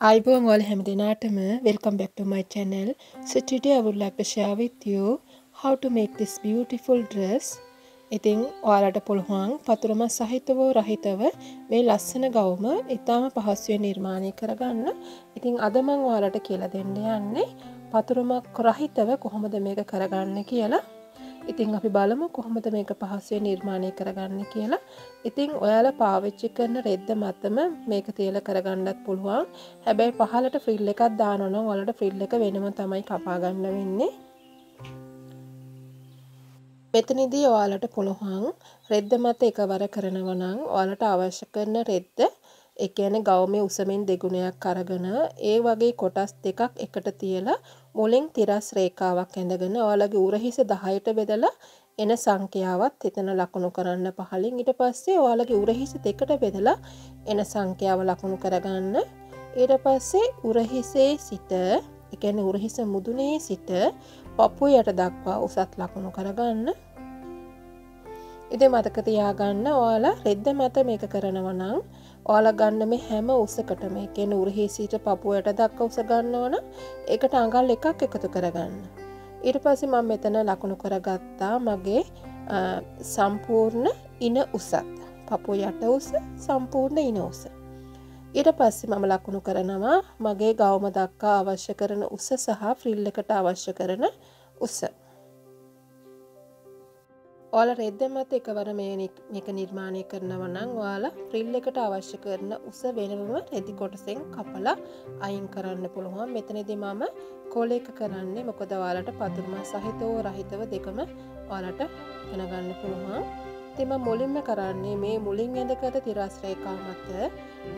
Ayubowan wala හැමදෙනාටම welcome back to my channel. So today I would like to share with you how to make this beautiful dress. ඉතින් ඔයාලට පුළුවන් පතුරුම සහිතව රහිතව මේ ලස්සන ගවුම ඉතාම පහසුවෙන් නිර්මාණය කරගන්න. ඉතින් අද මම ඔයාලට කියලා දෙන්න යන්නේ පතුරුමක් රහිතව කොහොමද මේක කරගන්න කියලා. ඉතින් අපි බලමු කොහොමද මේක පහසුවෙන් නිර්මාණය කරගන්න කියලා. ඉතින් ඔයාලා පාවිච්චි කරන රෙද්ද මතම මේක තියලා කරගන්නත් පුළුවන්. හැබැයි පහලට ෆ්‍රිල් එකක් දානවා නම් ඔයාලට ෆ්‍රිල් එක වෙනම තමයි කපා ගන්න වෙන්නේ. මෙතනදී ඔයාලට පුළුවන් රෙද්ද මත එකවර කරනවා නම් ඔයාලට අවශ්‍ය කරන රෙද්ද ඒ කියන්නේ ගවුමේ උසමින් දෙගුණයක් අරගෙන ඒ වගේ කොටස් දෙකක් එකට තියලා මුලින් තිරස් රේඛාවක් ඇඳගෙන ඔයාලගේ උරහිස 10ට බෙදලා එන සංඛ්‍යාවත් එතන ලකුණු කරන්න පහලින්. ඊට පස්සේ ඔයාලගේ උරහිස දෙකට බෙදලා එන සංඛ්‍යාව ලකුණු කරගන්න. ඊට පස්සේ උරහිසේ සිට ඒ කියන්නේ උරහිස මුදුනේ සිට පපුව යට දක්වා උසත් ලකුණු කරගන්න. ඉතින් මතක තියාගන්න ඔයාලා රෙද්ද මත මේක කරනවා නම් ඔයාලා ගන්න මේ හැම උසකටම ඒ කියන්නේ උරහිසීට පපුව යට දක්වා උස ගන්නවනම් ඒකට අඟල් එකක් එකතු කරගන්න. ඊට පස්සේ මම මෙතන ලකුණු කරගත්තා මගේ සම්පූර්ණ ඉන උසත්. පපුව යට උස සම්පූර්ණ ඉන උස. ඊට පස්සේ මම ලකුණු කරනවා මගේ ගවුම දක්වා අවශ්‍ය කරන උස සහ ෆ්‍රිල් එකට අවශ්‍ය කරන උස. ඔයාලා රෙද්ද මත එකවර මේක නිර්මාණය කරනවා නම් ඔයාලා ෆ්‍රිල් එකට අවශ්‍ය කරන උස වෙනම රෙදි කොටසෙන් කපලා අයින් කරන්න පුළුවන්. මෙතනදී මම කොළ එක කරන්නේ මොකද ඔයාලට පතුරුම සහිතව රහිතව දෙකම ඔයාලට ඉගෙන ගන්න පුළුවන්. ඉතින් මම මුලින්ම කරන්නේ මේ මුලින් ඇඳගත් තිරස් රේඛාව මත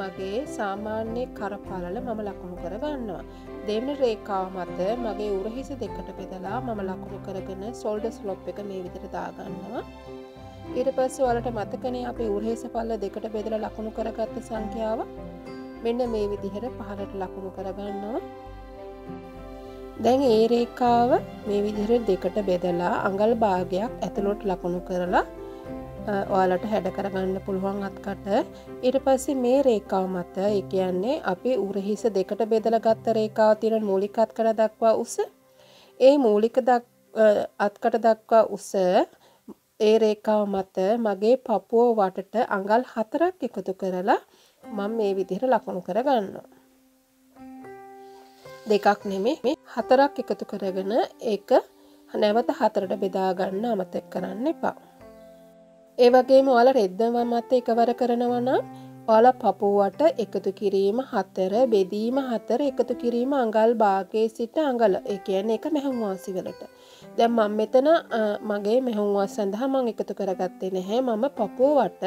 මගේ සාමාන්‍ය කරපළල මම ලකුණු කර ගන්නවා. දෙවෙනි රේඛාව මත මගේ උරහිස දෙකට බෙදලා මම ලකුණු කරගෙන shoulder slope එක මේ විදිහට දා ගන්නවා. ඊට පස්සේ ඔයාලට මතකනේ අපේ උරහිස පල්ල දෙකට බෙදලා ලකුණු කරගත්ත සංඛ්‍යාව මෙන්න මේ විදිහට පහළට ලකුණු කර ගන්නවා. දැන් ඒ රේඛාව මේ විදිහට දෙකට බෙදලා අඟල් භාගයක් ඇතුළට ලකුණු කරලා ඔයාලට හැඩ කරගන්න පුළුවන් අත්කට. ඊට පස්සේ මේ රේඛාව මත ඒ කියන්නේ අපි උරහිස දෙකට බෙදලා ගත්ත රේඛාව තියෙන මූලික අත්කට දක්වා උස ඒ මූලික අත්කට දක්වා උස ඒ රේඛාව මත මගේ පපුව වටට අඟල් 4ක් එකතු කරලා මම මේ විදිහට ලකුණු කරගන්නවා. දෙකක් නෙමෙයි මේ 4ක් එකතු කරගෙන ඒක නැවත 4ට බෙදා ගන්න අමතක කරන්න එපා. ඒ වගේම ඔයාලා රෙද්ද මත එකවර කරනවා නම් ඔයාලා පපුවට එකතු කිරීම 4 බෙදීම 4 එකතු කිරීම අඟල් භාගයේ සිට අඟල ඒ කියන්නේ ඒක මෙහුම් වාසි වලට. දැන් මම මෙතන මගේ මෙහුම් වාසි සඳහා මම එකතු කරගත්තේ නැහැ. මම පපුවට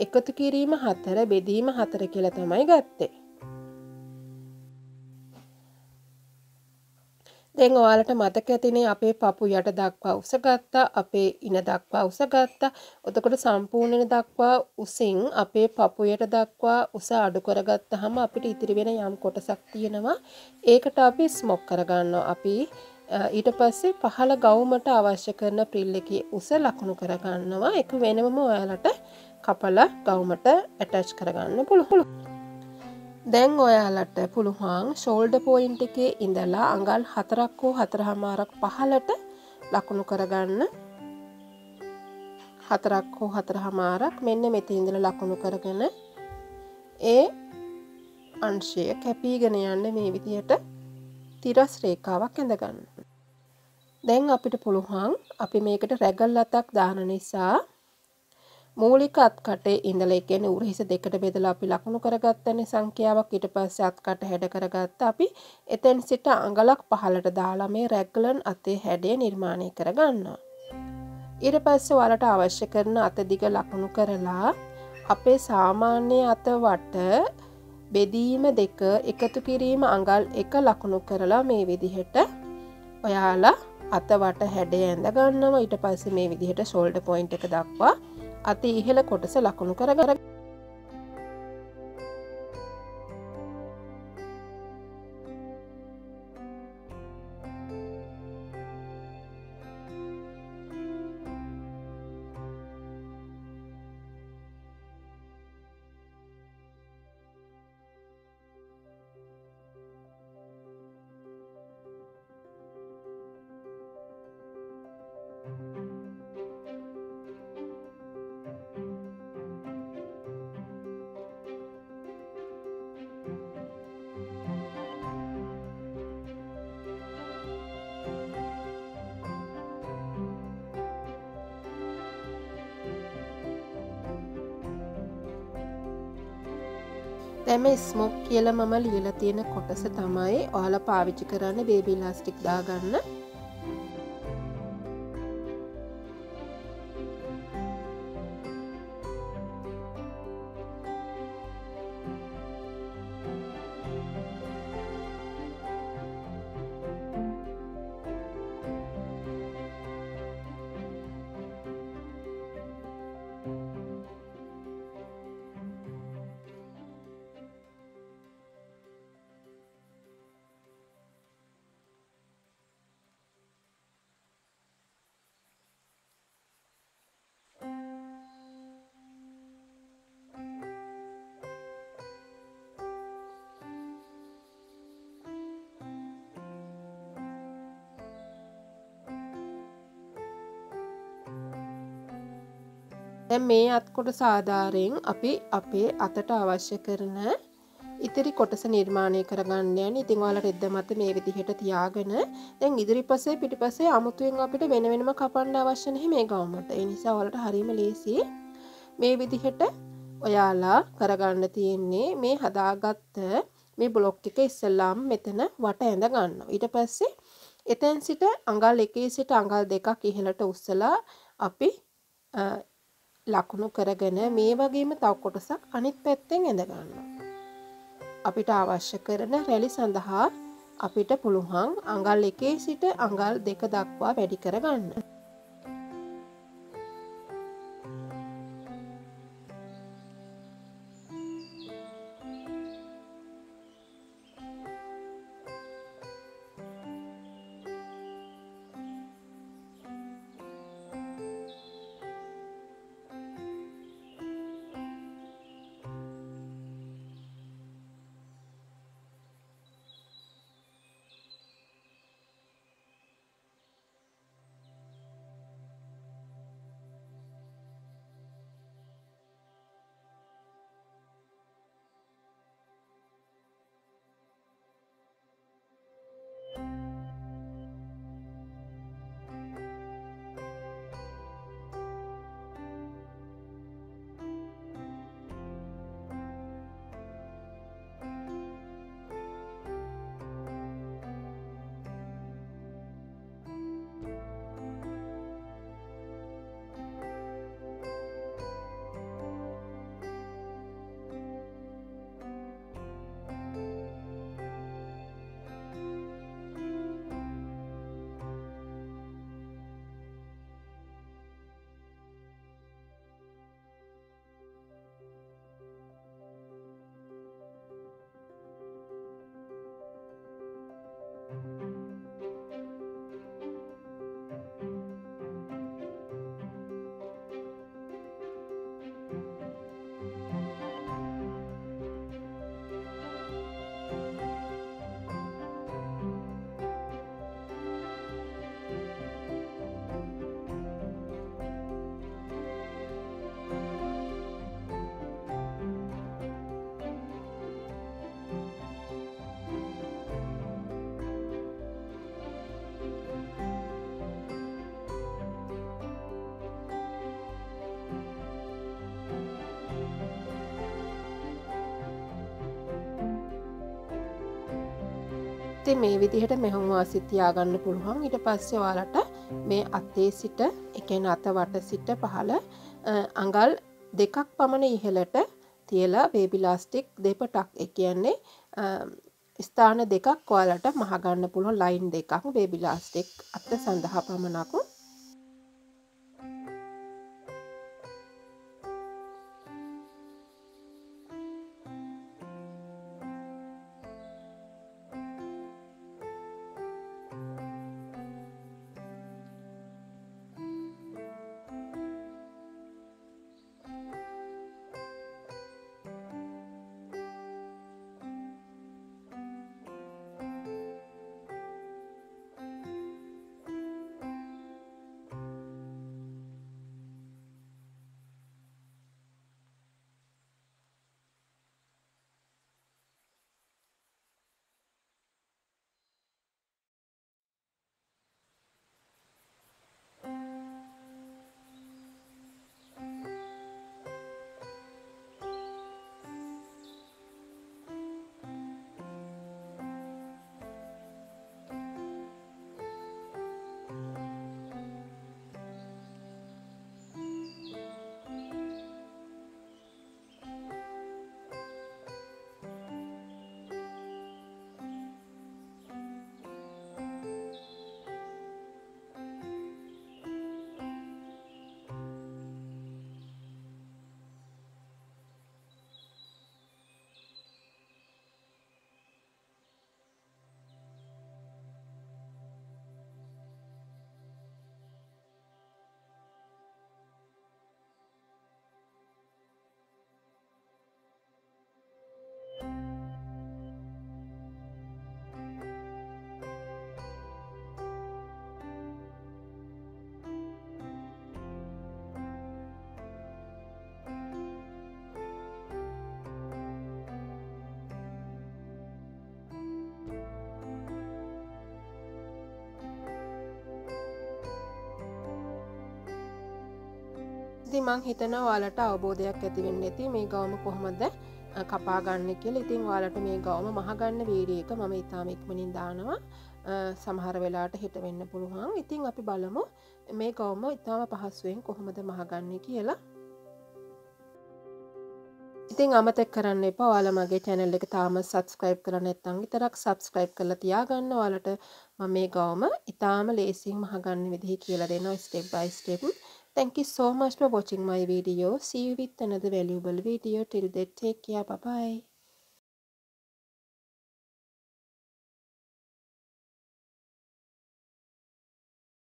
එකතු කිරීම 4 බෙදීම 4 කියලා තමයි ගත්තේ. දැන් ඔයාලට මතක ඇතිනේ අපේ පපු යට දක්වා උස ගත්තා අපේ ඉන දක්වා උස ගත්තා. එතකොට සම්පූර්ණ දක්වා උසින් අපේ පපු යට දක්වා උස අඩු කරගත්තාම අපිට ඉතිරි වෙන යම් කොටසක් තියෙනවා. ඒකට අපි ස්මොක් කරගන්නවා. අපි ඊට පස්සේ පහළ ගවුමට අවශ්‍ය කරන ෆ්‍රිල් එකේ උස ලකුණු කරගන්නවා. ඒක වෙනම ඔයාලට කපලා ගවුමට ඇටච් කරගන්න පුළුවන්. දැන් ඔයාලට පුළුවන් shoulder point එකේ ඉඳලා අඟල් 4ක් හෝ 4.5ක් පහළට ලකුණු කරගන්න. 4ක් හෝ 4.5ක් මෙන්න මෙතන ඉඳලා ලකුණු කරගෙන ඒ අංශය කැපීගෙන යන්න මේ විදිහට තිරස් රේඛාවක් ඇඳ ගන්න. දැන් අපිට පුළුවන් අපි මේකට රැගල් අතක් දාන නිසා මූලික අත්කටේ ඉඳලා ඒ කියන්නේ උරහිස දෙකට බෙදලා අපි ලකුණු කරගත්තනේ සංඛ්‍යාවක්. ඊට පස්සේ අත්කට හැඩ කරගත්ත අපි එතෙන් සිට අඟලක් පහළට දාලා මේ රැග්ලන් අතේ හැඩය නිර්මාණය කරගන්නවා. ඊට පස්සේ ඔයාලට අවශ්‍ය කරන අත දිග ලකුණු කරලා අපේ සාමාන්‍ය අත වට බෙදීම දෙක එකතු කිරීම අඟල් 1 ලකුණු කරලා මේ විදිහට ඔයාලා අත වට හැඩය ඇඳ ගන්නවා. ඊට පස්සේ මේ විදිහට shoulder point එක දක්වා අති ඉහළ කොටස ලකුණු කරගන්න. එම ස්මොක් කියලා මම ලියලා තියෙන කොටස තමයි ඔයාලා පාවිච්චි කරන්න බේබි ඉලාස්ටික් දාගන්න. දැන් මේ අත් කොටස ආධාරයෙන් අපි අපේ අතට අවශ්‍ය කරන ඉතිරි කොටස නිර්මාණය කරගන්න යන්නේ. ඉතින් ඔයාලා රෙද්ද මත මේ විදිහට තියාගෙන දැන් ඉදිරිපස්සේ පිටිපස්සේ අමුතුවෙන් අපිට වෙන වෙනම කපන්න අවශ්‍ය නැහැ මේ ගවුම් මත. ඒ නිසා ඔයාලට හරියම ලේසි. මේ විදිහට ඔයාලා කරගන්න තියෙන්නේ මේ හදාගත්ත මේ බ්ලොක් ටික ඉස්සෙල්ලාම මෙතන වට ඇඳ ගන්නවා. ඊට පස්සේ එතෙන් සිට අඟල් 1 සිට අඟල් 2ක් ඉහළට උස්සලා අපි ලකුණු කරගෙන මේ වගේම තව කොටසක් අනිත් පැත්තෙන් ඇඳ ගන්නවා. අපිට අවශ්‍ය කරන රැලි සඳහා අපිට පුළුවන් අඟල් 1 සිට අඟල් 2 දක්වා වැඩි කරගන්න. ඉතින් මේ විදිහට මෙහුම් වාසිය තියාගන්න පුළුවන්. ඊට පස්සේ ඔයාලට මේ අතේ සිට ඒ කියන්නේ අත වට සිට පහළ අඟල් 2ක් පමණ ඉහළට තියලා බේබි ඉලාස්ටික් දෙපටක් ඒ කියන්නේ ස්ථාන දෙකක් ඔයාලට මහ ගන්න පුළුවන් ලයින් දෙකක් බේබි ඉලාස්ටික් අත සඳහා පමණක්. ඉතින් මං හිතනවා ඔයාලට අවබෝධයක් ඇති වෙන්න ඇති මේ ගවම කොහොමද කපා ගන්න කියලා. ඉතින් ඔයාලට මේ ගවම මහ ගන්න වීඩියෝ එක මම ඊටාම ඉක්මනින් දානවා. සමහර වෙලාවට හෙට වෙන්න පුළුවන්. ඉතින් අපි බලමු මේ ගවම ඊටාම පහසුවෙන් කොහොමද මහ ගන්න කියලා. ඉතින් අමතක කරන්න එපා ඔයාලා මගේ channel එක තාම subscribe කරලා නැත්නම් විතරක් subscribe කරලා තියාගන්න. ඔයාලට මම මේ ගවම ඊටාම ලේසියෙන් මහ ගන්න විදිහ කියලා දෙනවා step by step. Thank you so much for watching my video. See you with another valuable video. Till then, take care. Bye bye.